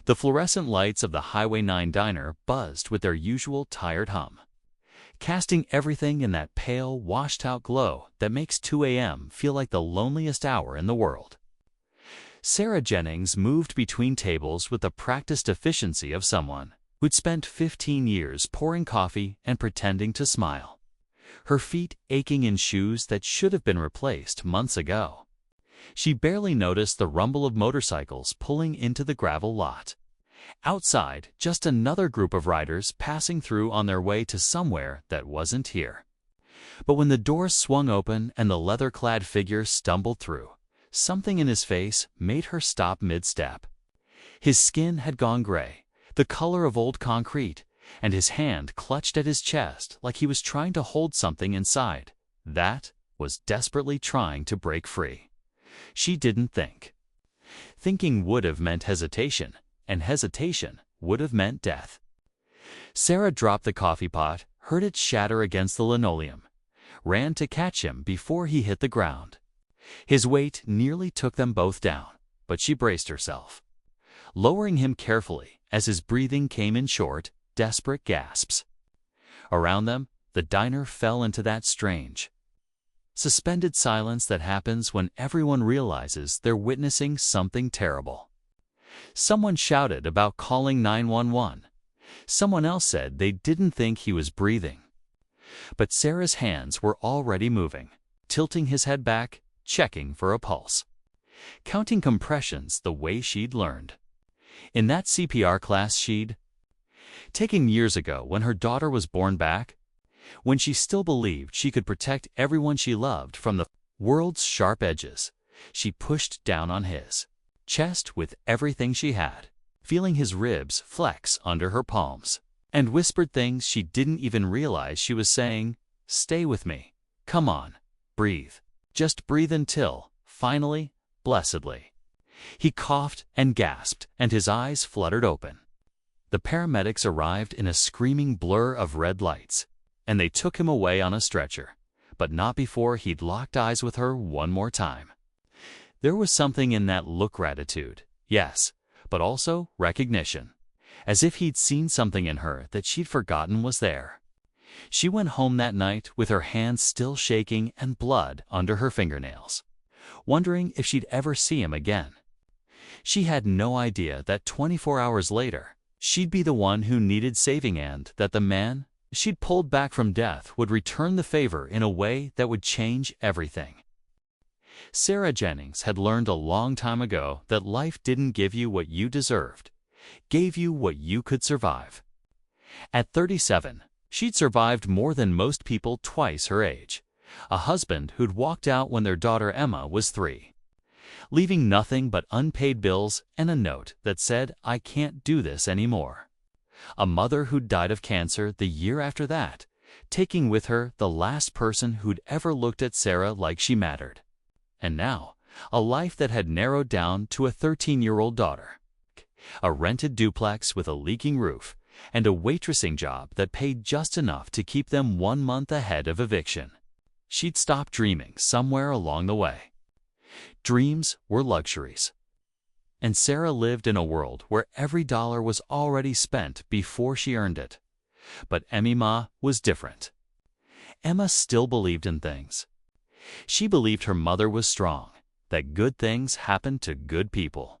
The fluorescent lights of the Highway 9 diner buzzed with their usual tired hum, casting everything in that pale, washed-out glow that makes 2 a.m. feel like the loneliest hour in the world. Sarah Jennings moved between tables with the practiced efficiency of someone who'd spent 15 years pouring coffee and pretending to smile, her feet aching in shoes that should have been replaced months ago. She barely noticed the rumble of motorcycles pulling into the gravel lot. Outside, just another group of riders passing through on their way to somewhere that wasn't here. But when the doors swung open and the leather-clad figure stumbled through, something in his face made her stop mid-step. His skin had gone gray, the color of old concrete, and his hand clutched at his chest like he was trying to hold something inside that was desperately trying to break free. She didn't think. Thinking would have meant hesitation, and hesitation would have meant death. Sarah dropped the coffee pot, heard it shatter against the linoleum, ran to catch him before he hit the ground. His weight nearly took them both down, but she braced herself, lowering him carefully as his breathing came in short, desperate gasps. Around them, the diner fell into that strange, suspended silence that happens when everyone realizes they're witnessing something terrible. Someone shouted about calling 911. Someone else said they didn't think he was breathing. But Sarah's hands were already moving, tilting his head back, checking for a pulse, counting compressions the way she'd learned in that CPR class she'd taken years ago when her daughter was born back, when she still believed she could protect everyone she loved from the world's sharp edges. She pushed down on his chest with everything she had, feeling his ribs flex under her palms, and whispered things she didn't even realize she was saying. Stay with me. Come on. Breathe. Just breathe until, finally, blessedly. He coughed and gasped, and his eyes fluttered open. The paramedics arrived in a screaming blur of red lights, and they took him away on a stretcher, but not before he'd locked eyes with her one more time. There was something in that look, gratitude, yes, but also recognition, as if he'd seen something in her that she'd forgotten was there. She went home that night with her hands still shaking and blood under her fingernails, wondering if she'd ever see him again. She had no idea that 24 hours later, she'd be the one who needed saving and that the man she'd pulled back from death would return the favor in a way that would change everything. Sarah Jennings had learned a long time ago that life didn't give you what you deserved, gave you what you could survive. At 37, she'd survived more than most people twice her age, a husband who'd walked out when their daughter Emma was 3, leaving nothing but unpaid bills and a note that said, "I can't do this anymore." A mother who'd died of cancer the year after that, taking with her the last person who'd ever looked at Sarah like she mattered. And now, a life that had narrowed down to a 13-year-old daughter, a rented duplex with a leaking roof, and a waitressing job that paid just enough to keep them 1 month ahead of eviction. She'd stopped dreaming somewhere along the way. Dreams were luxuries. And Sarah lived in a world where every dollar was already spent before she earned it. But Emma was different. Emma still believed in things. She believed her mother was strong, that good things happened to good people,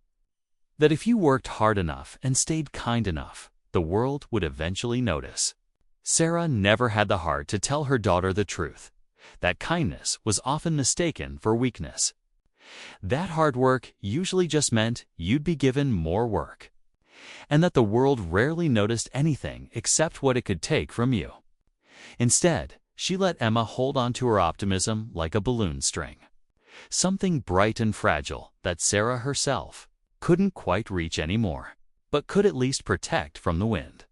that if you worked hard enough and stayed kind enough, the world would eventually notice. Sarah never had the heart to tell her daughter the truth, that kindness was often mistaken for weakness, that hard work usually just meant you'd be given more work, and that the world rarely noticed anything except what it could take from you. Instead, she let Emma hold on to her optimism like a balloon string, something bright and fragile that Sarah herself couldn't quite reach anymore, but could at least protect from the wind.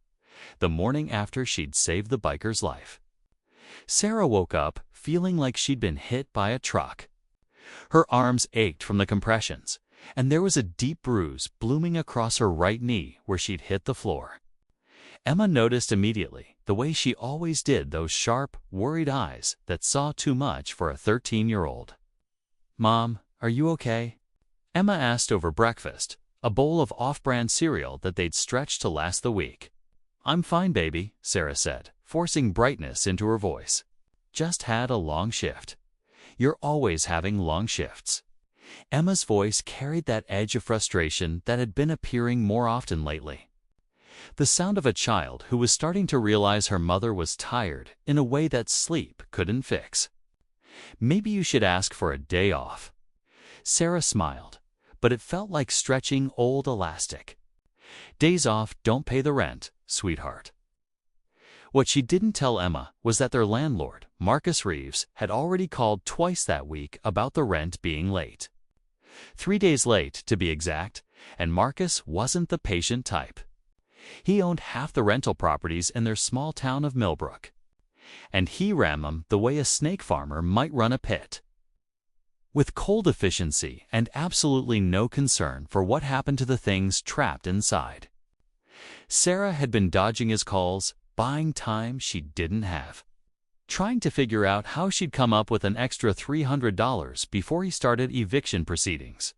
The morning after she'd saved the biker's life, Sarah woke up feeling like she'd been hit by a truck. Her arms ached from the compressions, and there was a deep bruise blooming across her right knee where she'd hit the floor. Emma noticed immediately, the way she always did, those sharp, worried eyes that saw too much for a 13-year-old. "Mom, are you okay?" Emma asked over breakfast, a bowl of off-brand cereal that they'd stretched to last the week. "I'm fine, baby," Sarah said, forcing brightness into her voice. "Just had a long shift." "You're always having long shifts." Emma's voice carried that edge of frustration that had been appearing more often lately. The sound of a child who was starting to realize her mother was tired in a way that sleep couldn't fix. "Maybe you should ask for a day off." Sarah smiled, but it felt like stretching old elastic. "Days off don't pay the rent, sweetheart." What she didn't tell Emma was that their landlord, Marcus Reeves, had already called twice that week about the rent being late. 3 days late, to be exact, and Marcus wasn't the patient type. He owned half the rental properties in their small town of Millbrook, and he ran them the way a snake farmer might run a pit. With cold efficiency and absolutely no concern for what happened to the things trapped inside. Sarah had been dodging his calls, buying time she didn't have, trying to figure out how she'd come up with an extra $300 before he started eviction proceedings.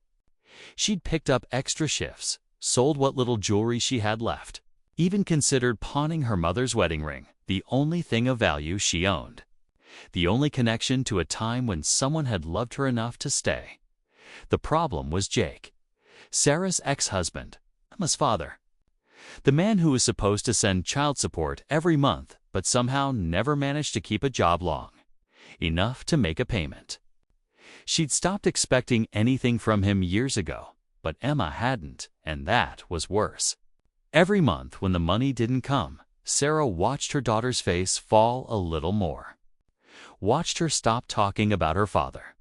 She'd picked up extra shifts, sold what little jewelry she had left, even considered pawning her mother's wedding ring, the only thing of value she owned. The only connection to a time when someone had loved her enough to stay. The problem was Jake, Sarah's ex-husband, Emma's father. The man who was supposed to send child support every month but somehow never managed to keep a job long enough to make a payment. She'd stopped expecting anything from him years ago, but Emma hadn't, and that was worse. Every month when the money didn't come, Sarah watched her daughter's face fall a little more. Watched her stop talking about her father.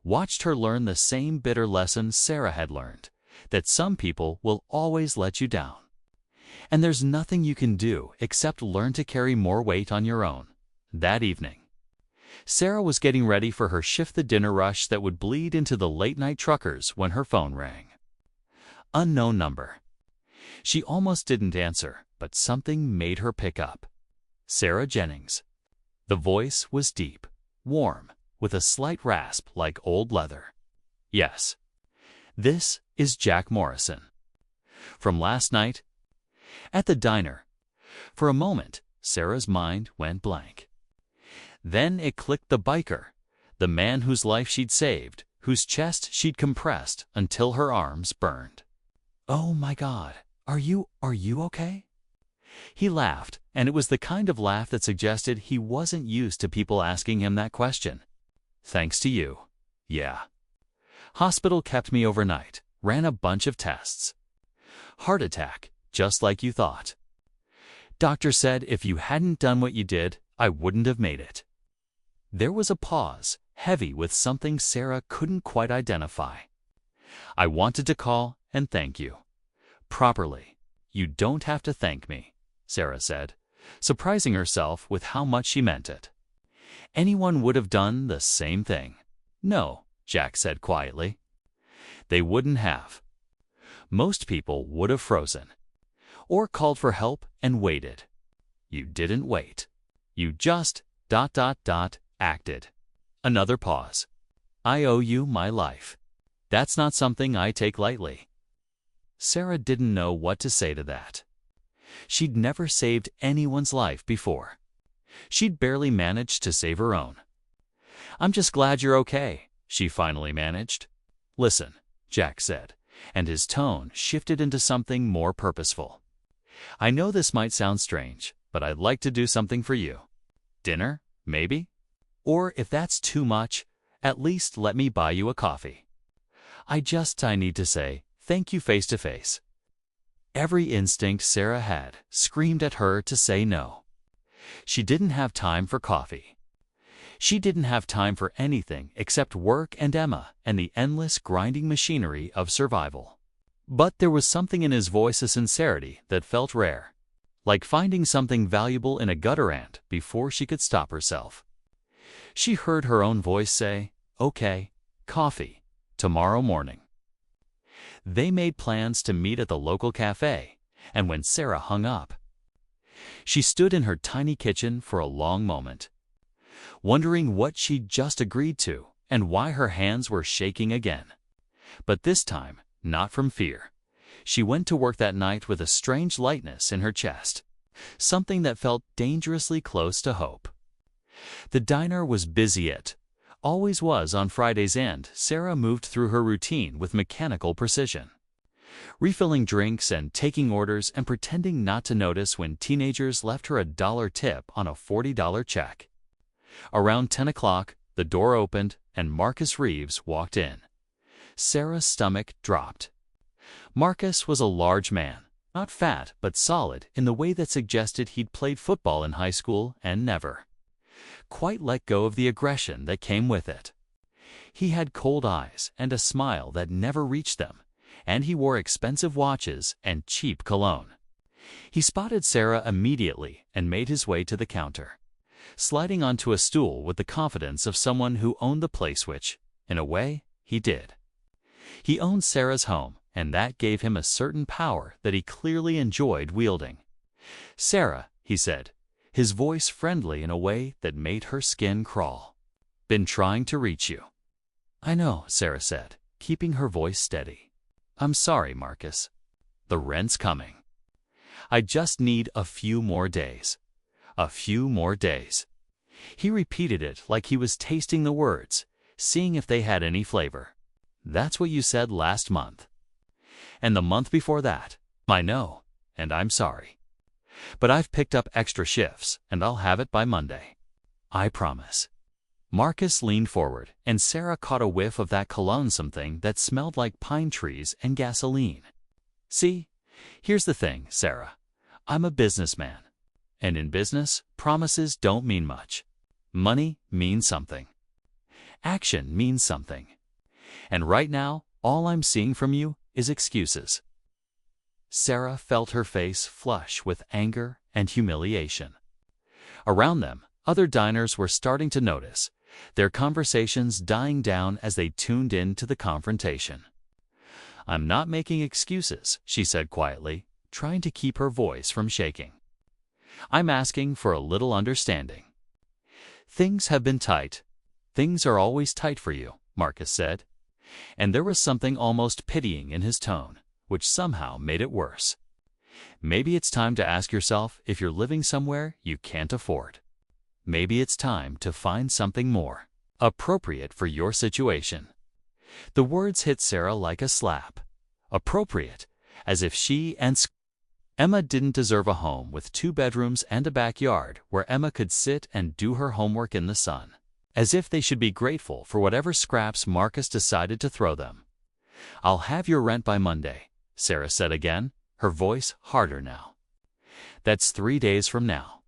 Watched her learn the same bitter lesson Sarah had learned, that some people will always let you down. And there's nothing you can do except learn to carry more weight on your own. That evening, Sarah was getting ready for her shift the dinner rush that would bleed into the late-night truckers when her phone rang. Unknown number. She almost didn't answer, but something made her pick up. Sarah Jennings. The voice was deep, warm, with a slight rasp like old leather. "Yes. This is Jack Morrison. From last night, at the diner." For a moment, Sarah's mind went blank. Then it clicked: the biker, the man whose life she'd saved, whose chest she'd compressed until her arms burned. "Oh my God, are you okay?" He laughed, and it was the kind of laugh that suggested he wasn't used to people asking him that question. "Thanks to you. Yeah. Hospital kept me overnight, ran a bunch of tests. Heart attack, just like you thought. Doctor said if you hadn't done what you did, I wouldn't have made it." There was a pause, heavy with something Sarah couldn't quite identify. "I wanted to call and thank you. Properly. You don't have to thank me," Sarah said, surprising herself with how much she meant it. Anyone would have done the same thing. "No," Jack said quietly. "They wouldn't have. Most people would have frozen. Or called for help and waited. You didn't wait. You just ... acted." Another pause. "I owe you my life. That's not something I take lightly." Sarah didn't know what to say to that. She'd never saved anyone's life before. She'd barely managed to save her own. "I'm just glad you're okay," she finally managed. "Listen," Jack said, and his tone shifted into something more purposeful. "I know this might sound strange, but I'd like to do something for you. Dinner, maybe? Or if that's too much, at least let me buy you a coffee. I need to say thank you face to face." Every instinct Sarah had screamed at her to say no. She didn't have time for coffee. She didn't have time for anything except work and Emma and the endless grinding machinery of survival. But there was something in his voice, a sincerity that felt rare, like finding something valuable in a gutter ant before she could stop herself. She heard her own voice say, "Okay, coffee, tomorrow morning." They made plans to meet at the local cafe, and when Sarah hung up, she stood in her tiny kitchen for a long moment, wondering what she'd just agreed to and why her hands were shaking again. But this time, not from fear, She went to work that night with a strange lightness in her chest, something that felt dangerously close to hope. The diner was busy. It always was on Fridays, and Sarah moved through her routine with mechanical precision, refilling drinks and taking orders and pretending not to notice when teenagers left her a $1 tip on a $40 check. Around 10 o'clock, the door opened and Marcus Reeves walked in. Sarah's stomach dropped. Marcus was a large man, not fat but solid in the way that suggested he'd played football in high school and never quite let go of the aggression that came with it. He had cold eyes and a smile that never reached them, and he wore expensive watches and cheap cologne. He spotted Sarah immediately and made his way to the counter, sliding onto a stool with the confidence of someone who owned the place, which, in a way, he did. He owned Sarah's home, and that gave him a certain power that he clearly enjoyed wielding. "Sarah," he said, his voice friendly in a way that made her skin crawl. "Been trying to reach you." "I know," Sarah said, keeping her voice steady. "I'm sorry, Marcus. The rent's coming. I just need a few more days. A few more days." He repeated it like he was tasting the words, seeing if they had any flavor. "That's what you said last month. And the month before that. I know, and I'm sorry. But I've picked up extra shifts, and I'll have it by Monday. I promise." Marcus leaned forward, and Sarah caught a whiff of that cologne, something that smelled like pine trees and gasoline. "See, here's the thing, Sarah. I'm a businessman. And in business, promises don't mean much. Money means something. Action means something. And right now, all I'm seeing from you is excuses." Sarah felt her face flush with anger and humiliation. Around them, other diners were starting to notice, their conversations dying down as they tuned in to the confrontation. "I'm not making excuses," she said quietly, trying to keep her voice from shaking. "I'm asking for a little understanding. Things have been tight. Things are always tight for you," Marcus said, and there was something almost pitying in his tone, which somehow made it worse. "Maybe it's time to ask yourself if you're living somewhere you can't afford. Maybe it's time to find something more appropriate for your situation." The words hit Sarah like a slap. Appropriate, as if she and Emma didn't deserve a home with 2 bedrooms and a backyard where Emma could sit and do her homework in the sun. As if they should be grateful for whatever scraps Marcus decided to throw them. "I'll have your rent by Monday," Sarah said again, her voice harder now. "That's 3 days from now.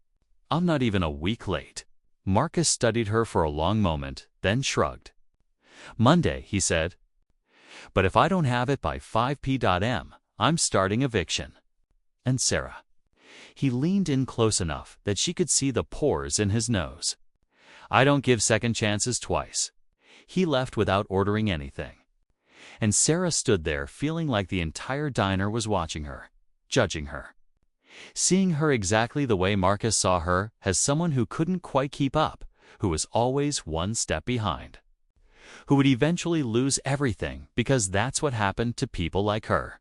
I'm not even a week late." Marcus studied her for a long moment, then shrugged. "Monday," he said. "But if I don't have it by 5 p.m, I'm starting eviction." And Sarah. He leaned in close enough that she could see the pores in his nose. "I don't give second chances twice." He left without ordering anything. And Sarah stood there feeling like the entire diner was watching her, judging her, seeing her exactly the way Marcus saw her, as someone who couldn't quite keep up, who was always one step behind, who would eventually lose everything because that's what happened to people like her.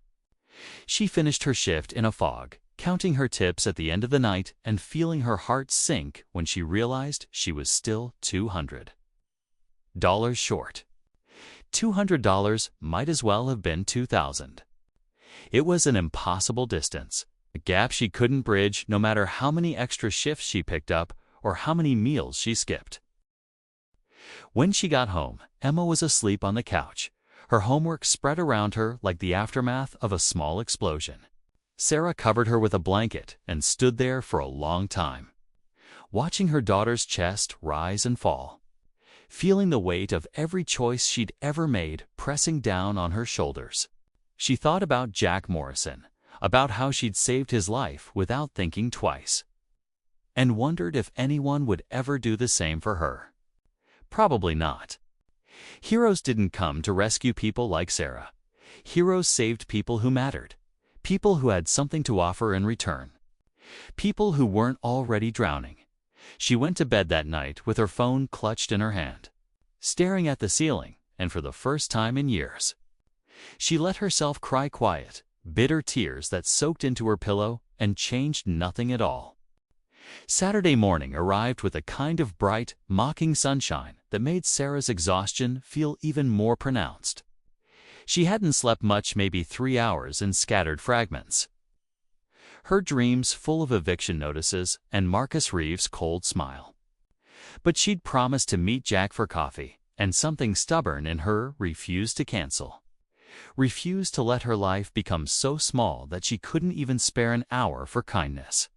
She finished her shift in a fog, counting her tips at the end of the night and feeling her heart sink when she realized she was still $200 short. $200 might as well have been $2,000. It was an impossible distance, a gap she couldn't bridge no matter how many extra shifts she picked up or how many meals she skipped. When she got home, Emma was asleep on the couch, her homework spread around her like the aftermath of a small explosion. Sarah covered her with a blanket and stood there for a long time, watching her daughter's chest rise and fall, feeling the weight of every choice she'd ever made pressing down on her shoulders. She thought about Jack Morrison, about how she'd saved his life without thinking twice, and wondered if anyone would ever do the same for her. Probably not. Heroes didn't come to rescue people like Sarah. Heroes saved people who mattered, people who had something to offer in return, people who weren't already drowning. She went to bed that night with her phone clutched in her hand, staring at the ceiling, and for the first time in years, she let herself cry quiet, bitter tears that soaked into her pillow and changed nothing at all. Saturday morning arrived with a kind of bright, mocking sunshine that made Sarah's exhaustion feel even more pronounced. She hadn't slept much, maybe 3 hours in scattered fragments. Her dreams full of eviction notices and Marcus Reeves' cold smile. But she'd promised to meet Jack for coffee, and something stubborn in her refused to cancel. Refused to let her life become so small that she couldn't even spare an hour for kindness.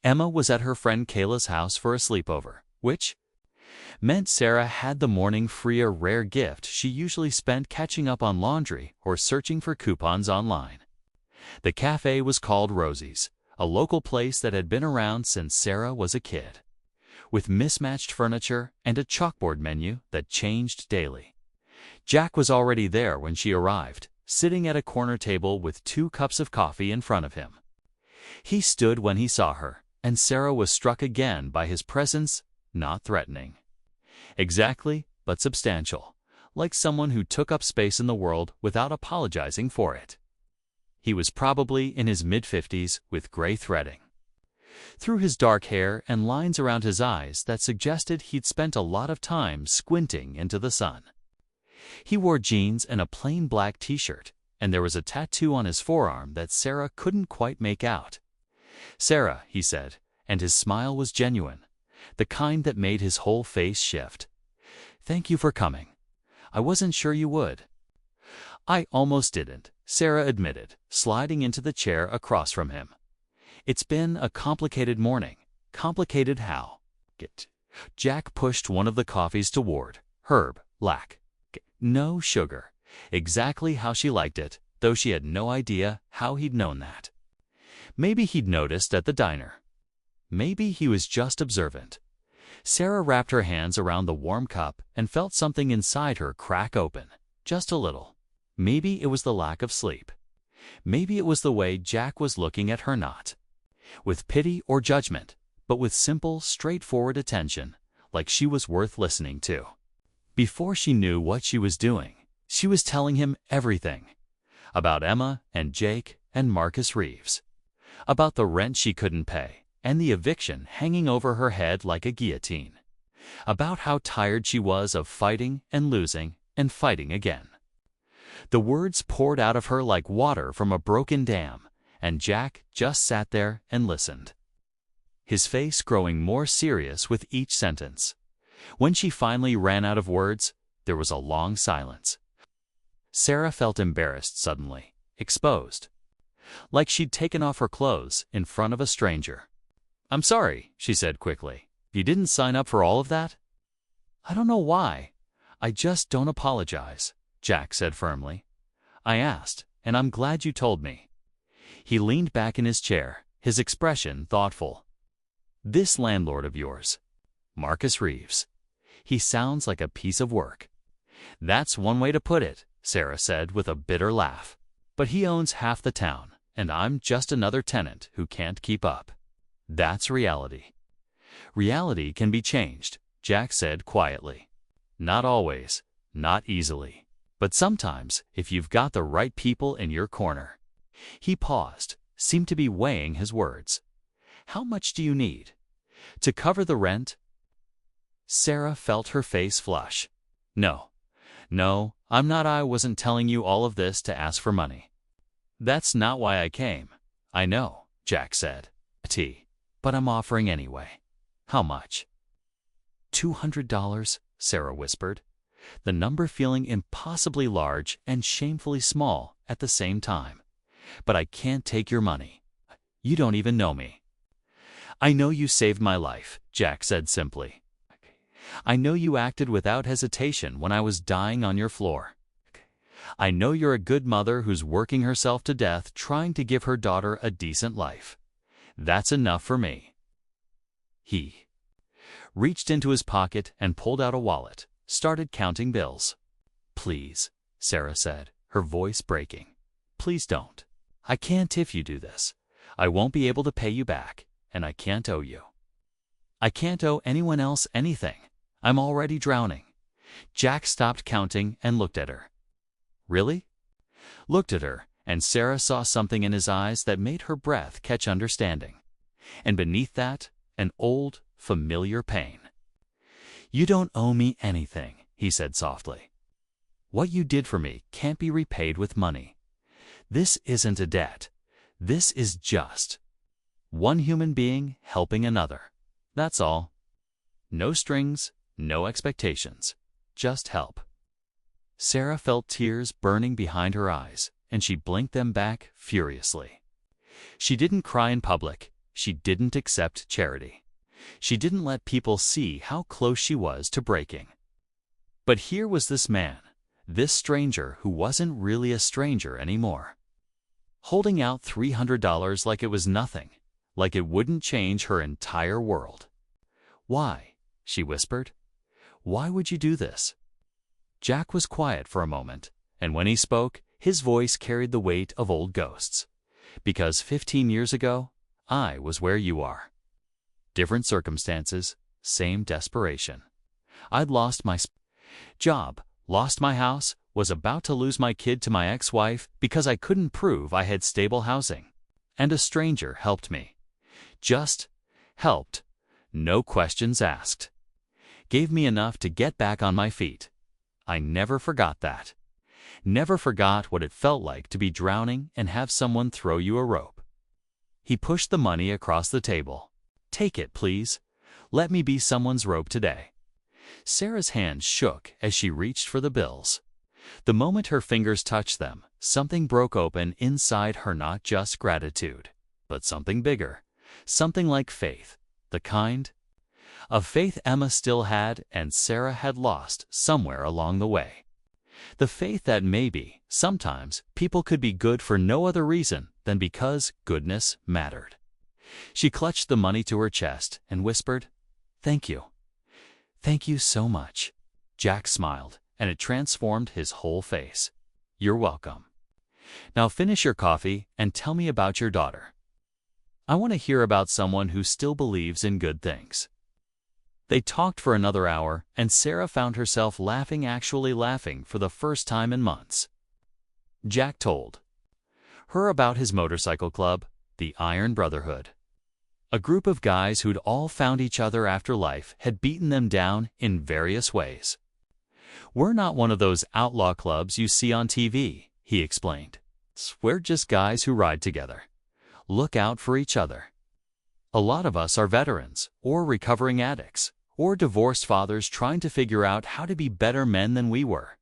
Emma was at her friend Kayla's house for a sleepover, which meant Sarah had the morning free, a rare gift she usually spent catching up on laundry or searching for coupons online. The cafe was called Rosie's, a local place that had been around since Sarah was a kid, with mismatched furniture and a chalkboard menu that changed daily. Jack was already there when she arrived, sitting at a corner table with 2 cups of coffee in front of him. He stood when he saw her, and Sarah was struck again by his presence, not threatening. Exactly, but substantial, like someone who took up space in the world without apologizing for it. He was probably in his mid-50s with gray threading through his dark hair and lines around his eyes that suggested he'd spent a lot of time squinting into the sun. He wore jeans and a plain black t-shirt, and there was a tattoo on his forearm that Sarah couldn't quite make out. "Sarah," he said, and his smile was genuine, the kind that made his whole face shift. "Thank you for coming. I wasn't sure you would." "I almost didn't," Sarah admitted, sliding into the chair across from him. "It's been a complicated morning." "Complicated how?" Jack pushed one of the coffees toward Herb, black. No sugar. Exactly how she liked it, though she had no idea how he'd known that. Maybe he'd noticed at the diner. Maybe he was just observant. Sarah wrapped her hands around the warm cup and felt something inside her crack open, just a little. Maybe it was the lack of sleep. Maybe it was the way Jack was looking at her, not with pity or judgment, but with simple, straightforward attention, like she was worth listening to. Before she knew what she was doing, she was telling him everything. About Emma and Jake and Marcus Reeves. About the rent she couldn't pay and the eviction hanging over her head like a guillotine. About how tired she was of fighting and losing and fighting again. The words poured out of her like water from a broken dam, and Jack just sat there and listened, his face growing more serious with each sentence. When she finally ran out of words, there was a long silence. Sarah felt embarrassed suddenly, exposed, like she'd taken off her clothes in front of a stranger. "I'm sorry," she said quickly. "You didn't sign up for all of that?" "I don't know why. I just don't apologize," Jack said firmly. "I asked, and I'm glad you told me." He leaned back in his chair, his expression thoughtful. "This landlord of yours, Marcus Reeves, he sounds like a piece of work." "That's one way to put it," Sarah said with a bitter laugh. "But he owns half the town, and I'm just another tenant who can't keep up. That's reality." "Reality can be changed," Jack said quietly. "Not always, not easily, but sometimes if you've got the right people in your corner." He paused, seemed to be weighing his words. "How much do you need to cover the rent?" Sarah felt her face flush. No, I wasn't telling you all of this to ask for money. That's not why I came." "I know," Jack said. "But I'm offering anyway." "How much?" $200, Sarah whispered, the number feeling impossibly large and shamefully small at the same time. "But I can't take your money. You don't even know me." "I know you saved my life," Jack said simply. "I know you acted without hesitation when I was dying on your floor. I know you're a good mother who's working herself to death trying to give her daughter a decent life. That's enough for me." He reached into his pocket and pulled out a wallet, started counting bills. "Please," Sarah said, her voice breaking. "Please don't. I can't if you do this. I won't be able to pay you back, and I can't owe you. I can't owe anyone else anything. I'm already drowning." Jack stopped counting and looked at her. "Really?" Looked at her, and Sarah saw something in his eyes that made her breath catch understanding. And beneath that, an old, familiar pain. "You don't owe me anything," he said softly. "What you did for me can't be repaid with money. This isn't a debt. This is just one human being helping another. That's all. No strings, no expectations. Just help." Sarah felt tears burning behind her eyes, and she blinked them back furiously. She didn't cry in public. She didn't accept charity. She didn't let people see how close she was to breaking. But here was this man, this stranger who wasn't really a stranger anymore, holding out $300 like it was nothing, like it wouldn't change her entire world. "Why?" she whispered. "Why would you do this?" Jack was quiet for a moment, and when he spoke, his voice carried the weight of old ghosts. "Because 15 years ago, I was where you are. Different circumstances, same desperation. I'd lost my job, lost my house, was about to lose my kid to my ex-wife because I couldn't prove I had stable housing. And a stranger helped me. Just helped. No questions asked. Gave me enough to get back on my feet. I never forgot that. Never forgot what it felt like to be drowning and have someone throw you a rope." He pushed the money across the table. "Take it, please. Let me be someone's rope today." Sarah's hands shook as she reached for the bills. The moment her fingers touched them, something broke open inside her, not just gratitude, but something bigger, something like faith, the kind of faith Emma still had and Sarah had lost somewhere along the way. The faith that maybe, sometimes, people could be good for no other reason than because goodness mattered. She clutched the money to her chest and whispered, "Thank you. Thank you so much." Jack smiled, and it transformed his whole face. "You're welcome. Now finish your coffee and tell me about your daughter. I want to hear about someone who still believes in good things." They talked for another hour, and Sarah found herself laughing, actually laughing for the first time in months. Jack told her about his motorcycle club, the Iron Brotherhood. A group of guys who'd all found each other after life had beaten them down in various ways. "We're not one of those outlaw clubs you see on TV," he explained. "We're just guys who ride together, look out for each other. A lot of us are veterans, or recovering addicts, or divorced fathers trying to figure out how to be better men than we were.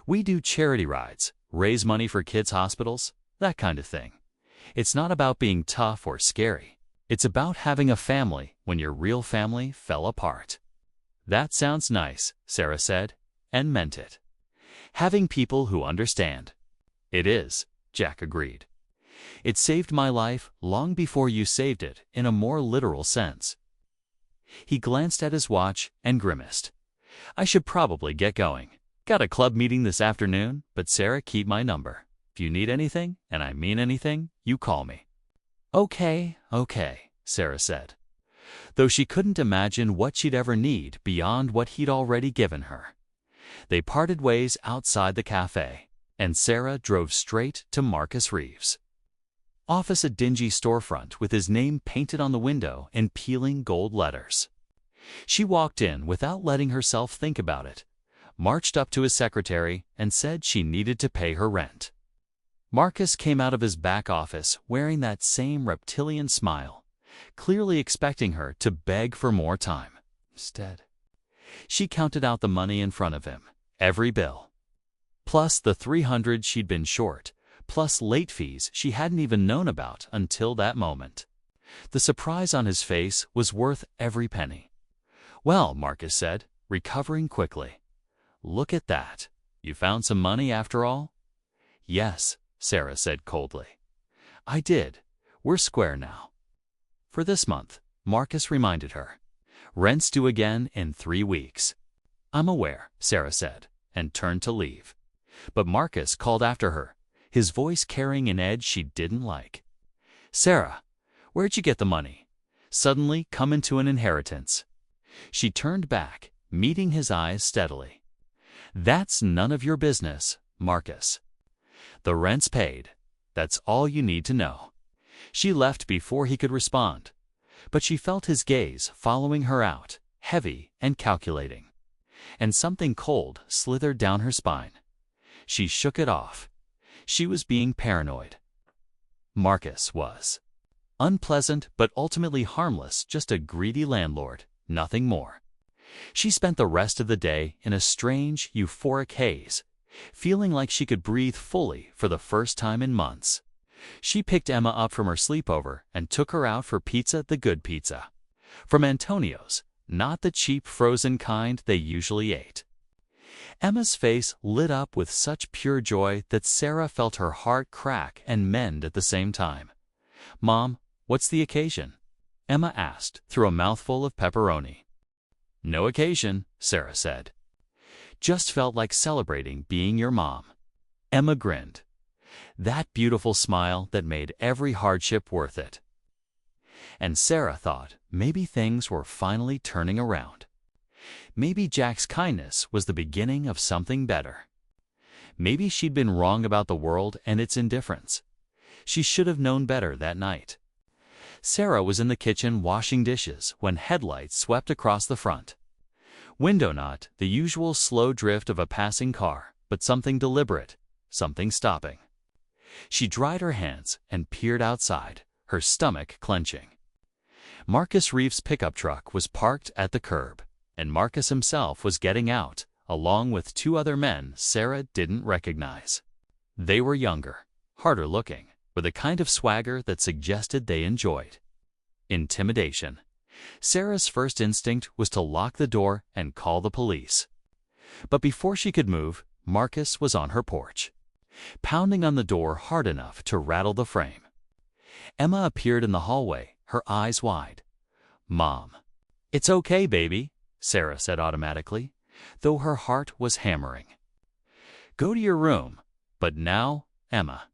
We do charity rides, raise money for kids' hospitals, that kind of thing. It's not about being tough or scary. It's about having a family when your real family fell apart." "That sounds nice," Sarah said, and meant it. "Having people who understand." "It is," Jack agreed. "It saved my life long before you saved it in a more literal sense." He glanced at his watch and grimaced. "I should probably get going. Got a club meeting this afternoon, but Sarah, keep my number. If you need anything, and I mean anything, you call me." Okay, Sarah said, though she couldn't imagine what she'd ever need beyond what he'd already given her. They parted ways outside the cafe, and Sarah drove straight to Marcus Reeves' office, a dingy storefront with his name painted on the window in peeling gold letters. She walked in without letting herself think about it, marched up to his secretary, and said she needed to pay her rent. Marcus came out of his back office wearing that same reptilian smile, clearly expecting her to beg for more time. Instead, she counted out the money in front of him, every bill, plus the $300 she'd been short, plus late fees she hadn't even known about until that moment. The surprise on his face was worth every penny. "Well," Marcus said, recovering quickly. "Look at that. You found some money after all?" "Yes," Sarah said coldly. "I did. We're square now." "For this month," Marcus reminded her. "Rent's due again in 3 weeks." "I'm aware," Sarah said, and turned to leave. But Marcus called after her, his voice carrying an edge she didn't like. "Sarah, where'd you get the money? Suddenly come into an inheritance." She turned back, meeting his eyes steadily. "That's none of your business, Marcus. The rent's paid, That's all you need to know." She left before he could respond, but she felt his gaze following her out, heavy and calculating. And something cold slithered down her spine. She shook it off. She was being paranoid. Marcus was. Unpleasant but ultimately harmless, just a greedy landlord, nothing more. She spent the rest of the day in a strange, euphoric haze, feeling like she could breathe fully for the first time in months. She picked Emma up from her sleepover and took her out for pizza, the good pizza. From Antonio's, not the cheap frozen kind they usually ate. Emma's face lit up with such pure joy that Sarah felt her heart crack and mend at the same time. "Mom, what's the occasion?" Emma asked through a mouthful of pepperoni. "No occasion," Sarah said. "Just felt like celebrating being your mom." Emma grinned. That beautiful smile that made every hardship worth it. And Sarah thought maybe things were finally turning around. Maybe Jack's kindness was the beginning of something better. Maybe she'd been wrong about the world and its indifference. She should have known better that night. Sarah was in the kitchen washing dishes when headlights swept across the front. Window not the usual slow drift of a passing car, but something deliberate, something stopping. She dried her hands and peered outside, her stomach clenching. Marcus Reeves' pickup truck was parked at the curb, and Marcus himself was getting out, along with two other men Sarah didn't recognize. They were younger, harder looking, with a kind of swagger that suggested they enjoyed intimidation. Sarah's first instinct was to lock the door and call the police. But before she could move, Marcus was on her porch, pounding on the door hard enough to rattle the frame. Emma appeared in the hallway, her eyes wide. "Mom." "It's okay, baby," Sarah said automatically, though her heart was hammering. "Go to your room. But now, Emma."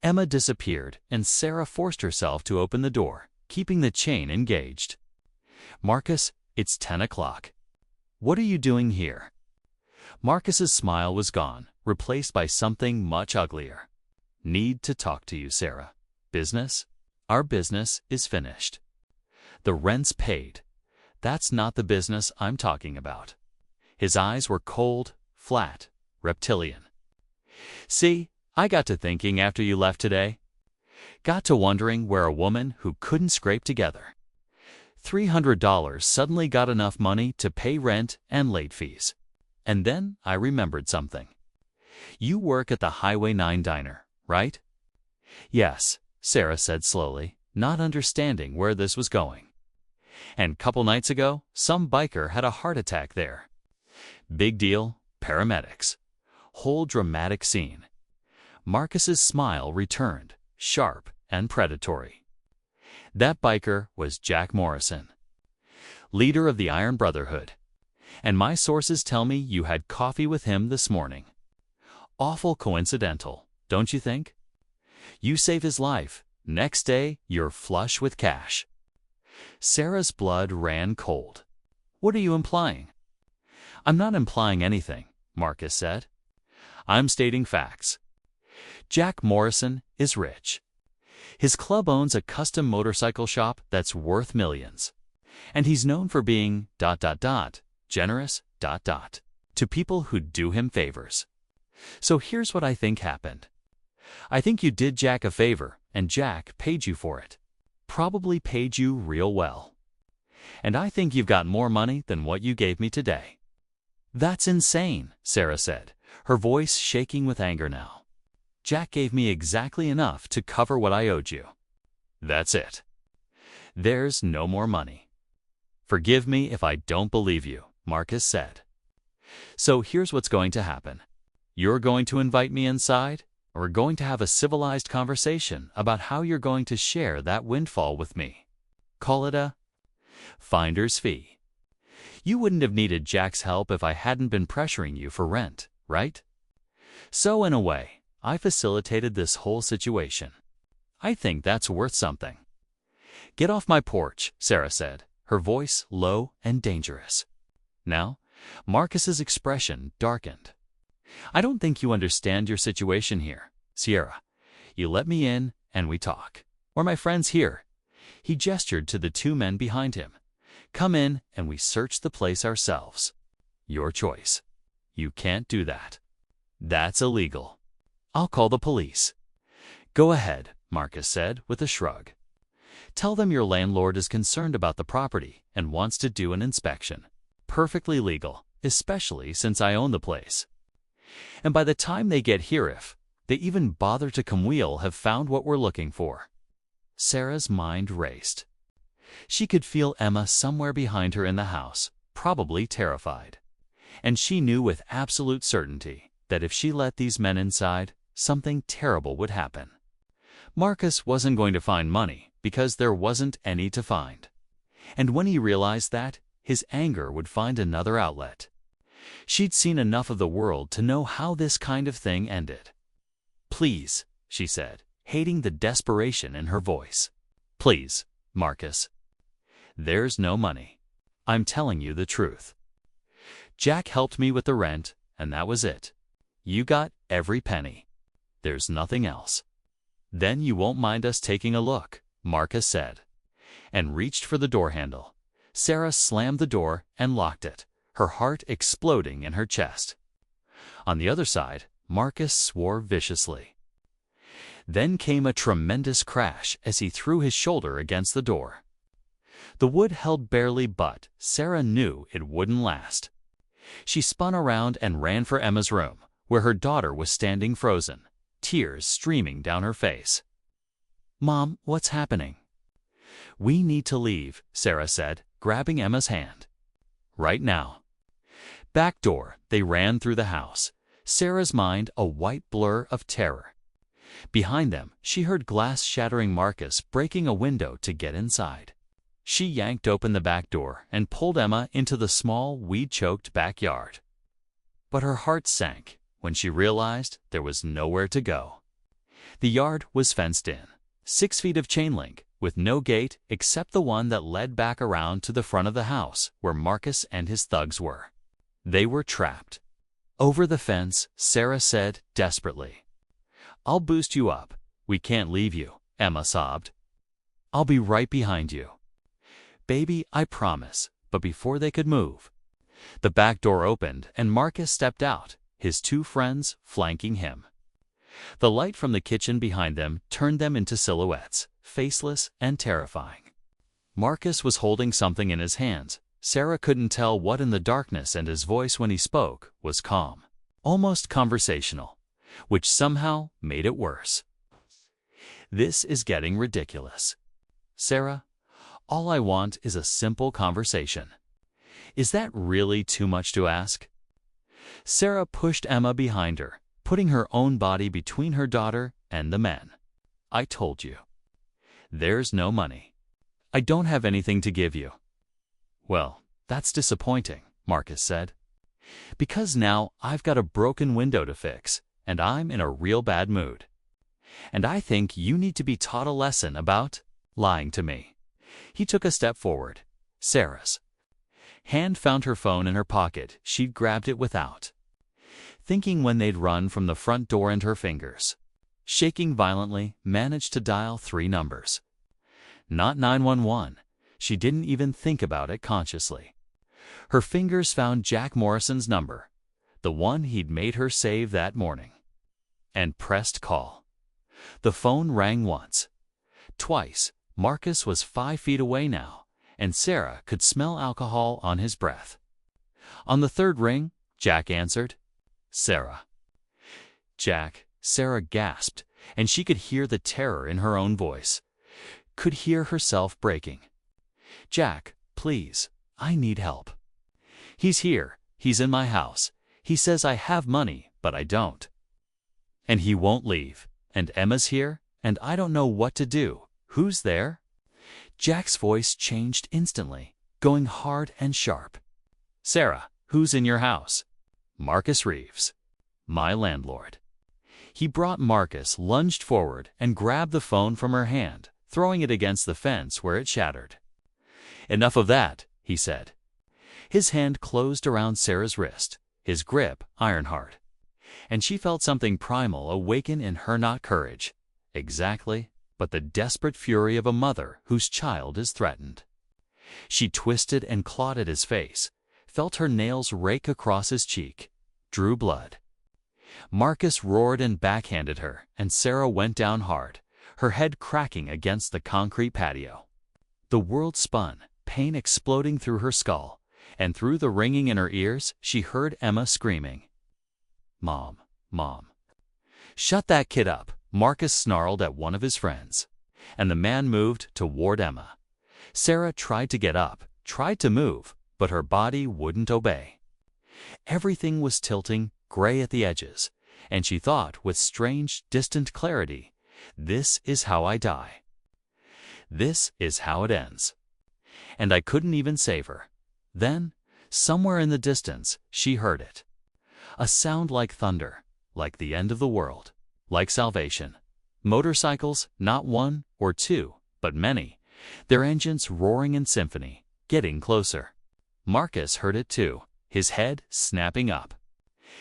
Emma disappeared, and Sarah forced herself to open the door, keeping the chain engaged. "Marcus, it's 10 o'clock. What are you doing here?" Marcus's smile was gone, replaced by something much uglier. "Need to talk to you, Sarah. Business? Our business is finished. The rent's paid. That's not the business I'm talking about." His eyes were cold, flat, reptilian. "See, I got to thinking after you left today. Got to wondering where a woman who couldn't scrape together $300 suddenly got enough money to pay rent and late fees. And then I remembered something. You work at the Highway 9 diner, right?" "Yes," Sarah said slowly, not understanding where this was going. "And couple nights ago, some biker had a heart attack there. Big deal, paramedics. Whole dramatic scene." Marcus's smile returned, sharp and predatory. "That biker was Jack Morrison, leader of the Iron Brotherhood. And my sources tell me you had coffee with him this morning. Awful coincidental, don't you think? You save his life. Next day, you're flush with cash." Sarah's blood ran cold. "What are you implying?" "I'm not implying anything," Marcus said. "I'm stating facts. Jack Morrison is rich. His club owns a custom motorcycle shop that's worth millions. And he's known for being ... generous ... to people who do him favors. So here's what I think happened. I think you did Jack a favor, and Jack paid you for it. Probably paid you real well. And I think you've got more money than what you gave me today." "That's insane," Sarah said, her voice shaking with anger now. "Jack gave me exactly enough to cover what I owed you. That's it. There's no more money." "Forgive me if I don't believe you," Marcus said. "So here's what's going to happen. You're going to invite me inside, and we're going to have a civilized conversation about how you're going to share that windfall with me. Call it a finder's fee. You wouldn't have needed Jack's help if I hadn't been pressuring you for rent, right? So in a way, I facilitated this whole situation. I think that's worth something." "Get off my porch," Sarah said, her voice low and dangerous. Now, Marcus's expression darkened. "I don't think you understand your situation here, Sierra. You let me in, and we talk. Or my friend's here." He gestured to the two men behind him. "Come in, and we search the place ourselves. Your choice." "You can't do that. That's illegal. I'll call the police." "Go ahead," Marcus said with a shrug. "Tell them your landlord is concerned about the property and wants to do an inspection. Perfectly legal, especially since I own the place. And by the time they get here, if they even bother to come, we'll have found what we're looking for." Sarah's mind raced. She could feel Emma somewhere behind her in the house, probably terrified. And she knew with absolute certainty that if she let these men inside, something terrible would happen. Marcus wasn't going to find money because there wasn't any to find. And when he realized that, his anger would find another outlet. She'd seen enough of the world to know how this kind of thing ended. "Please," she said, hating the desperation in her voice. "Please, Marcus. There's no money. I'm telling you the truth. Jack helped me with the rent, and that was it. You got every penny. There's nothing else." "Then you won't mind us taking a look," Marcus said, and reached for the door handle. Sarah slammed the door and locked it, her heart exploding in her chest. On the other side, Marcus swore viciously. Then came a tremendous crash as he threw his shoulder against the door. The wood held barely, but Sarah knew it wouldn't last. She spun around and ran for Emma's room, where her daughter was standing frozen, tears streaming down her face. "Mom, what's happening?" "We need to leave," Sarah said, grabbing Emma's hand. "Right now." Back door, they ran through the house, Sarah's mind a white blur of terror. Behind them, she heard glass shattering, Marcus breaking a window to get inside. She yanked open the back door and pulled Emma into the small, weed-choked backyard. But her heart sank when she realized there was nowhere to go. The yard was fenced in, 6 feet of chain link, with no gate except the one that led back around to the front of the house where Marcus and his thugs were. They were trapped. Over the fence, Sarah said desperately, "I'll boost you up. We can't leave you," Emma sobbed. "I'll be right behind you." "Baby, I promise." But before they could move, the back door opened and Marcus stepped out, his two friends flanking him. The light from the kitchen behind them turned them into silhouettes, faceless and terrifying. Marcus was holding something in his hands. Sarah couldn't tell what in the darkness, and his voice when he spoke was calm, almost conversational, which somehow made it worse. "This is getting ridiculous. Sarah, all I want is a simple conversation. Is that really too much to ask?" Sarah pushed Emma behind her, putting her own body between her daughter and the men. "I told you. There's no money. I don't have anything to give you." "Well, that's disappointing," Marcus said, "because now I've got a broken window to fix, and I'm in a real bad mood. And I think you need to be taught a lesson about lying to me." He took a step forward. Sarah's hand found her phone in her pocket. She'd grabbed it without thinking when they'd run from the front door, and her fingers, shaking violently, managed to dial 3 numbers. Not 911. She didn't even think about it consciously. Her fingers found Jack Morrison's number, the one he'd made her save that morning, and pressed call. The phone rang once, twice. Marcus was 5 feet away now, and Sarah could smell alcohol on his breath. On the 3rd ring, Jack answered. "Sarah." "Jack," Sarah gasped, and she could hear the terror in her own voice, could hear herself breaking. "Jack, please, I need help. He's here. He's in my house. He says I have money, but I don't. And he won't leave. And Emma's here, and I don't know what to do. Who's there?" Jack's voice changed instantly, going hard and sharp. "Sarah, who's in your house?" "Marcus Reeves, my landlord." He brought Marcus, lunged forward, and grabbed the phone from her hand, throwing it against the fence where it shattered. "Enough of that," he said. His hand closed around Sarah's wrist, his grip iron hard. And she felt something primal awaken in her, not courage, Exactly, but the desperate fury of a mother whose child is threatened. She twisted and clawed at his face, felt her nails rake across his cheek, drew blood. Marcus roared and backhanded her, and Sarah went down hard, her head cracking against the concrete patio. The world spun, pain exploding through her skull, and through the ringing in her ears, she heard Emma screaming, "Mom, Mom." "Shut that kid up," Marcus snarled at one of his friends, and the man moved toward Emma. Sarah tried to get up, tried to move, but her body wouldn't obey. Everything was tilting, gray at the edges, and she thought with strange, distant clarity, "This is how I die. This is how it ends." And I couldn't even save her. Then, somewhere in the distance, she heard it. A sound like thunder, like the end of the world, like salvation. Motorcycles, not one or two, but many, their engines roaring in symphony, getting closer. Marcus heard it too, his head snapping up.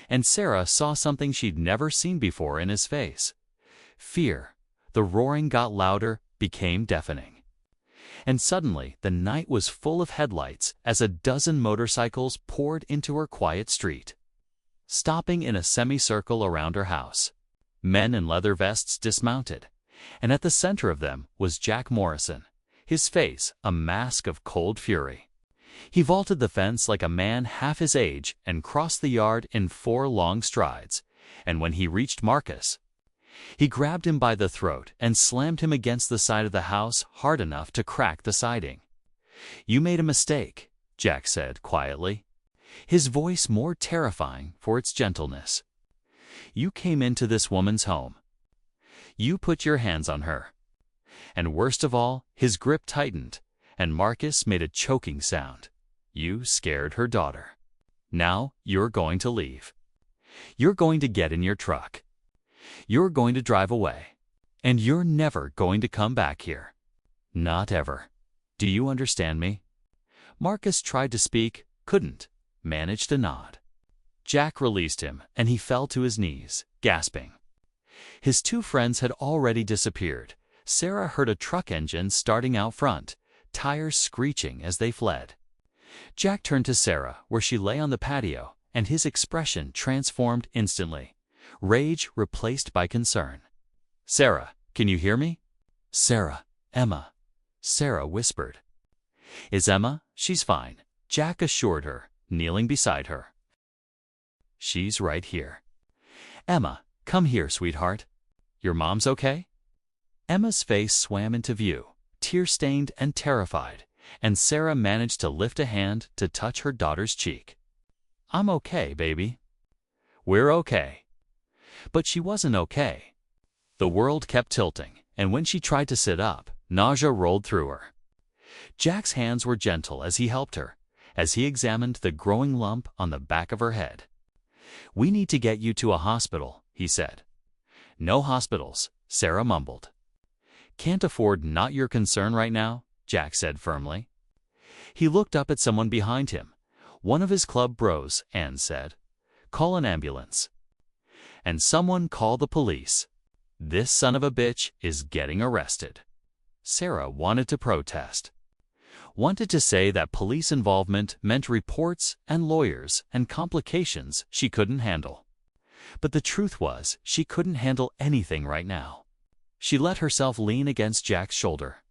And Sarah saw something she'd never seen before in his face. Fear. The roaring got louder, became deafening. And suddenly the night was full of headlights as a dozen motorcycles poured into her quiet street, stopping in a semicircle around her house. Men in leather vests dismounted, and at the center of them was Jack Morrison, his face a mask of cold fury. He vaulted the fence like a man half his age and crossed the yard in 4 long strides, and when he reached Marcus, he grabbed him by the throat and slammed him against the side of the house hard enough to crack the siding. "You made a mistake," Jack said quietly, his voice more terrifying for its gentleness. "You came into this woman's home. You put your hands on her." And worst of all, his grip tightened, and Marcus made a choking sound. "You scared her daughter. Now you're going to leave. You're going to get in your truck. You're going to drive away. And you're never going to come back here. Not ever. Do you understand me?" Marcus tried to speak, couldn't, managed a nod. Jack released him, and he fell to his knees, gasping. His 2 friends had already disappeared. Sarah heard a truck engine starting out front, tires screeching as they fled. Jack turned to Sarah, where she lay on the patio, and his expression transformed instantly. Rage replaced by concern. "Sarah, can you hear me?" "Sarah, Emma," Sarah whispered. "Is Emma?" "She's fine," Jack assured her, kneeling beside her. "She's right here. Emma, come here, sweetheart. Your mom's okay?" Emma's face swam into view, tear-stained and terrified, and Sarah managed to lift a hand to touch her daughter's cheek. "I'm okay, baby. We're okay." But she wasn't okay. The world kept tilting, and when she tried to sit up, nausea rolled through her. Jack's hands were gentle as he helped her, as he examined the growing lump on the back of her head. "We need to get you to a hospital," he said. "No hospitals," Sarah mumbled. "Can't afford not your concern right now," Jack said firmly. He looked up at someone behind him, one of his club bros, and said, "Call an ambulance." And someone call the police. This son of a bitch is getting arrested. Sarah wanted to protest. Wanted to say that police involvement meant reports and lawyers and complications she couldn't handle. But the truth was, she couldn't handle anything right now. She let herself lean against Jack's shoulder.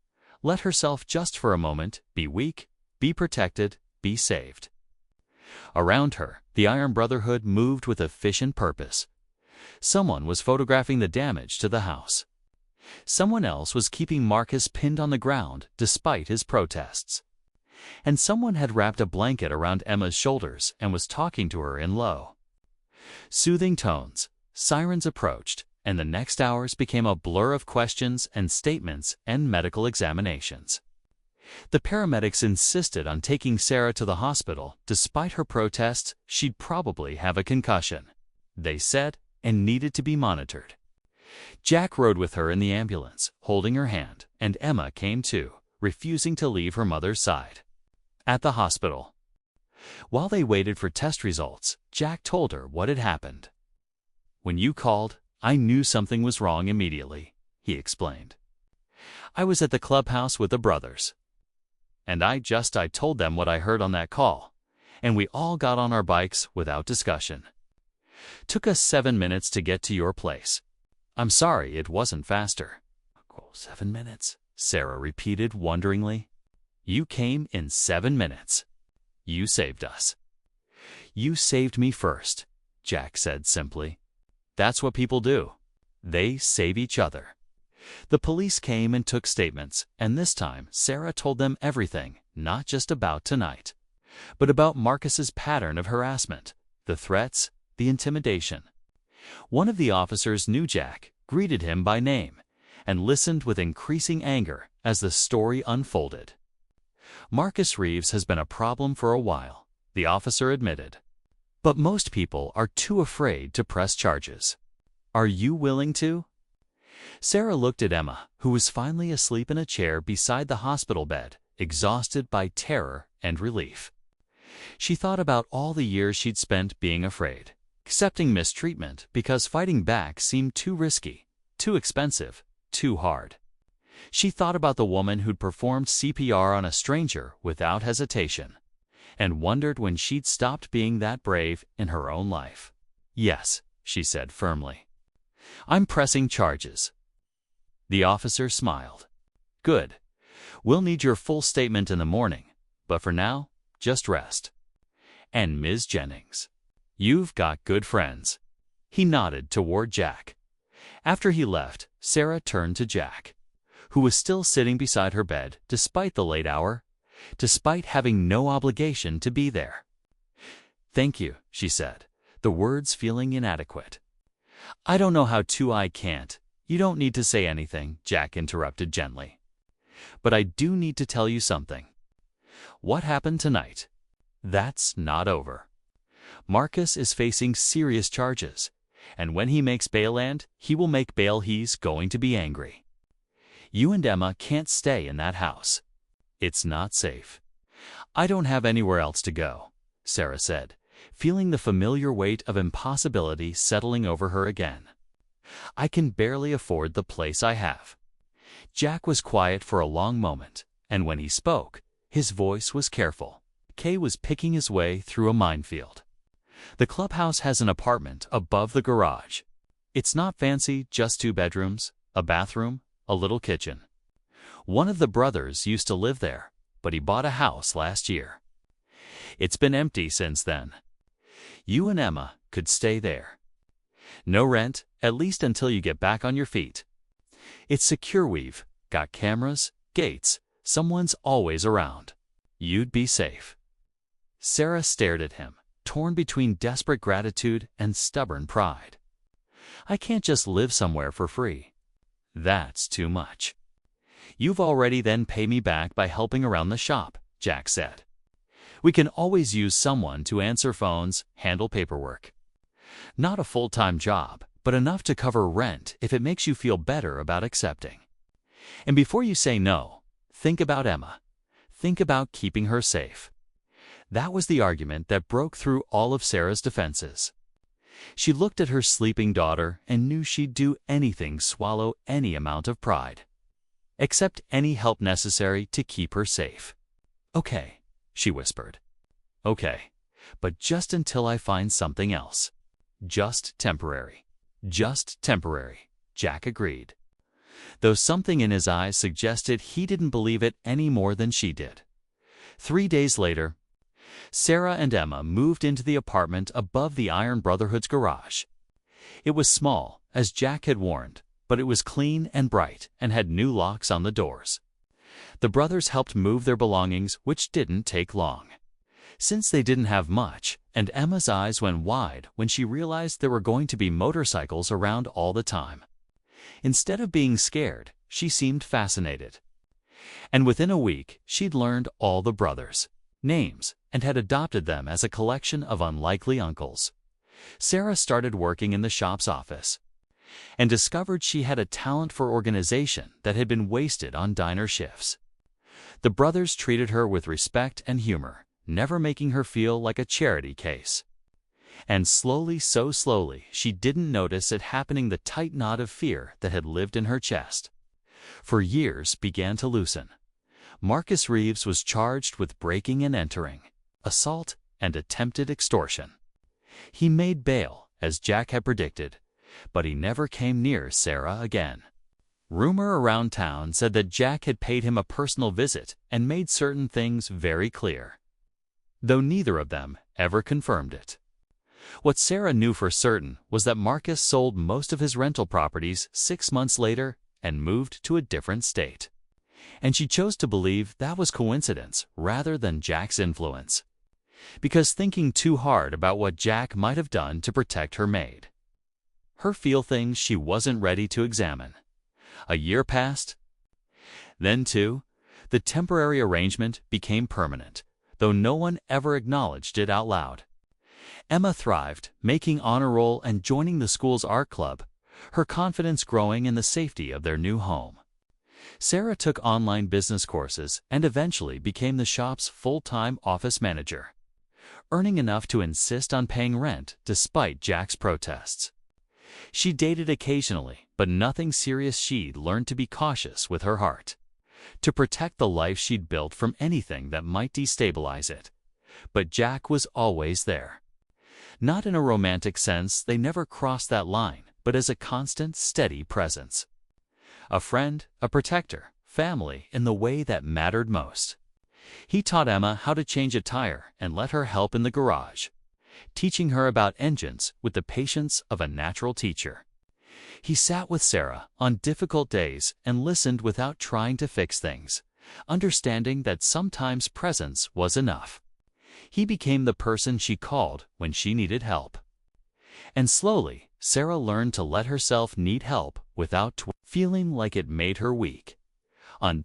Let herself just for a moment be weak, be protected, be saved. Around her, the Iron Brotherhood moved with efficient purpose. Someone was photographing the damage to the house. Someone else was keeping Marcus pinned on the ground despite his protests. And someone had wrapped a blanket around Emma's shoulders and was talking to her in low, soothing tones. Sirens approached, and the next hours became a blur of questions and statements and medical examinations. The paramedics insisted on taking Sarah to the hospital. Despite her protests, she'd probably have a concussion, they said, and needed to be monitored. Jack rode with her in the ambulance, holding her hand, and Emma came too, refusing to leave her mother's side. At the hospital, while they waited for test results, Jack told her what had happened. "When you called, I knew something was wrong immediately," he explained. "I was at the clubhouse with the brothers. And I told them what I heard on that call, and we all got on our bikes without discussion. Took us 7 minutes to get to your place. I'm sorry it wasn't faster." 7 minutes, Sarah repeated wonderingly. "You came in 7 minutes. You saved us." "You saved me first," Jack said simply. "That's what people do. They save each other." The police came and took statements, and this time Sarah told them everything, not just about tonight, but about Marcus's pattern of harassment, the threats, the intimidation. One of the officers knew Jack, greeted him by name, and listened with increasing anger as the story unfolded. "Marcus Reeves has been a problem for a while," the officer admitted. "But most people are too afraid to press charges. Are you willing to?" Sarah looked at Emma, who was finally asleep in a chair beside the hospital bed, exhausted by terror and relief. She thought about all the years she'd spent being afraid, accepting mistreatment because fighting back seemed too risky, too expensive, too hard. She thought about the woman who'd performed CPR on a stranger without hesitation, and wondered when she'd stopped being that brave in her own life. "Yes," she said firmly. "I'm pressing charges." The officer smiled. "Good. We'll need your full statement in the morning, but for now, just rest. And Ms. Jennings, you've got good friends." He nodded toward Jack. After he left, Sarah turned to Jack, who was still sitting beside her bed despite the late hour, despite having no obligation to be there. "Thank you," she said, the words feeling inadequate. "I don't know how to. I can't." "You don't need to say anything," Jack interrupted gently. "But I do need to tell you something. What happened tonight? That's not over. Marcus is facing serious charges, and when he makes bail, he will make bail, he's going to be angry. You and Emma can't stay in that house. It's not safe." "I don't have anywhere else to go," Sarah said, feeling the familiar weight of impossibility settling over her again. "I can barely afford the place I have." Jack was quiet for a long moment, and when he spoke, his voice was careful. Kay was picking his way through a minefield. "The clubhouse has an apartment above the garage. It's not fancy, just 2 bedrooms, a bathroom, a little kitchen. One of the brothers used to live there, but he bought a house last year. It's been empty since then. You and Emma could stay there. No rent, at least until you get back on your feet. It's secure, we've got cameras, gates, someone's always around. You'd be safe." Sarah stared at him, torn between desperate gratitude and stubborn pride. "I can't just live somewhere for free. That's too much." "You've already then pay me back by helping around the shop," Jack said. "We can always use someone to answer phones, handle paperwork. Not a full-time job, but enough to cover rent if it makes you feel better about accepting. And before you say no, think about Emma. Think about keeping her safe." That was the argument that broke through all of Sarah's defenses. She looked at her sleeping daughter and knew she'd do anything, swallow any amount of pride. Accept any help necessary to keep her safe. "Okay," she whispered. "Okay, but just until I find something else. Just temporary. Just temporary," Jack agreed, though something in his eyes suggested he didn't believe it any more than she did. 3 days later, Sarah and Emma moved into the apartment above the Iron Brotherhood's garage. It was small, as Jack had warned, but it was clean and bright and had new locks on the doors. The brothers helped move their belongings, which didn't take long. Since they didn't have much, and Emma's eyes went wide when she realized there were going to be motorcycles around all the time. Instead of being scared, she seemed fascinated. And within a week, she'd learned all the brothers' names and had adopted them as a collection of unlikely uncles. Sarah started working in the shop's office and discovered she had a talent for organization that had been wasted on diner shifts. The brothers treated her with respect and humor, never making her feel like a charity case. And slowly, so slowly, she didn't notice it happening, the tight knot of fear that had lived in her chest for years began to loosen. Marcus Reeves was charged with breaking and entering, assault, and attempted extortion. He made bail, as Jack had predicted, but he never came near Sarah again. Rumor around town said that Jack had paid him a personal visit and made certain things very clear, though neither of them ever confirmed it. What Sarah knew for certain was that Marcus sold most of his rental properties 6 months later and moved to a different state. And she chose to believe that was coincidence rather than Jack's influence, because thinking too hard about what Jack might have done to protect her made her feel things she wasn't ready to examine. A year passed. Then, too, the temporary arrangement became permanent, though no one ever acknowledged it out loud. Emma thrived, making honor roll and joining the school's art club, her confidence growing in the safety of their new home. Sarah took online business courses and eventually became the shop's full-time office manager, earning enough to insist on paying rent despite Jack's protests. She dated occasionally, but nothing serious. She'd learned to be cautious with her heart, to protect the life she'd built from anything that might destabilize it. But Jack was always there. Not in a romantic sense, they never crossed that line, but as a constant, steady presence. A friend, a protector, family in the way that mattered most. He taught Emma how to change a tire and let her help in the garage, teaching her about engines with the patience of a natural teacher. He sat with Sarah on difficult days and listened without trying to fix things, understanding that sometimes presence was enough. He became the person she called when she needed help. And slowly, Sarah learned to let herself need help without feeling like it made her weak. On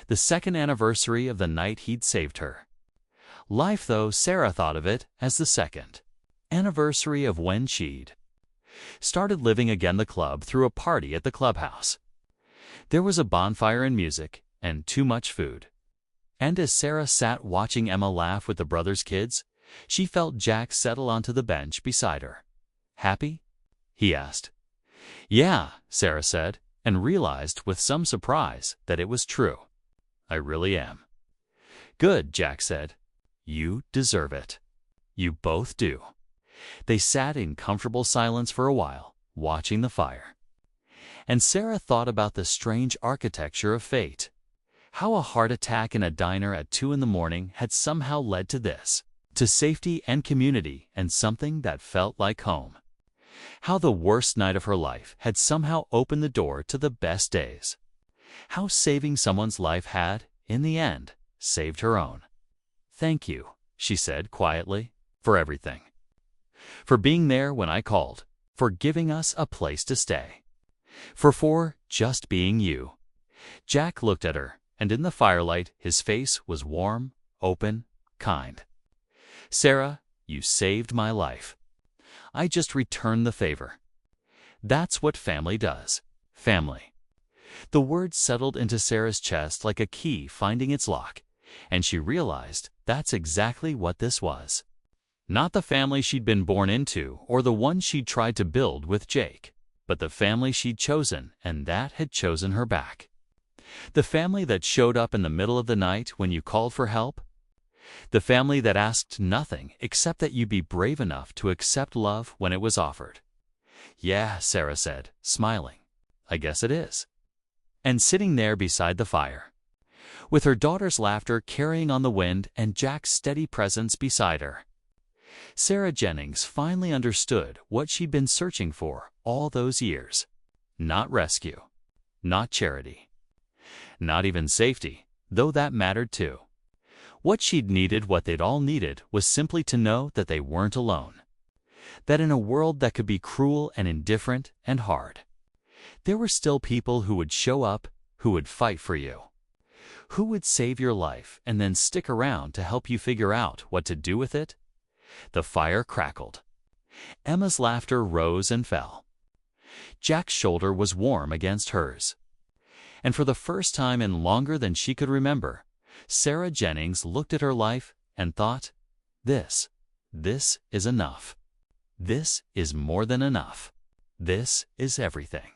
the second anniversary of the night he'd saved her life, though, Sarah thought of it as the second anniversary of when she'd started living again. The club threw a party at the clubhouse. There was a bonfire and music and too much food. And as Sarah sat watching Emma laugh with the brothers' kids, she felt Jack settle onto the bench beside her. "Happy?" he asked. "Yeah," Sarah said, and realized with some surprise that it was true. "I really am." "Good," Jack said. "You deserve it. You both do." They sat in comfortable silence for a while, watching the fire. And Sarah thought about the strange architecture of fate. How a heart attack in a diner at 2 in the morning had somehow led to this, to safety and community and something that felt like home. How the worst night of her life had somehow opened the door to the best days. How saving someone's life had, in the end, saved her own. "Thank you," she said quietly, "for everything. For being there when I called, for giving us a place to stay, for just being you." Jack looked at her, and in the firelight his face was warm, open, kind. "Sarah, you saved my life. I just returned the favor. That's what family does. Family." The word settled into Sarah's chest like a key finding its lock, and she realized that's exactly what this was. Not the family she'd been born into or the one she'd tried to build with Jake, but the family she'd chosen and that had chosen her back. The family that showed up in the middle of the night when you called for help. The family that asked nothing except that you be brave enough to accept love when it was offered. "Yeah," Sarah said, smiling. "I guess it is." And sitting there beside the fire, with her daughter's laughter carrying on the wind and Jack's steady presence beside her, Sarah Jennings finally understood what she'd been searching for all those years. Not rescue, not charity, not even safety, though that mattered too. What she'd needed, what they'd all needed, was simply to know that they weren't alone. That in a world that could be cruel and indifferent and hard, there were still people who would show up, who would fight for you, who would save your life and then stick around to help you figure out what to do with it. The fire crackled. Emma's laughter rose and fell. Jack's shoulder was warm against hers. And for the first time in longer than she could remember, Sarah Jennings looked at her life and thought, this is enough. This is more than enough. This is everything.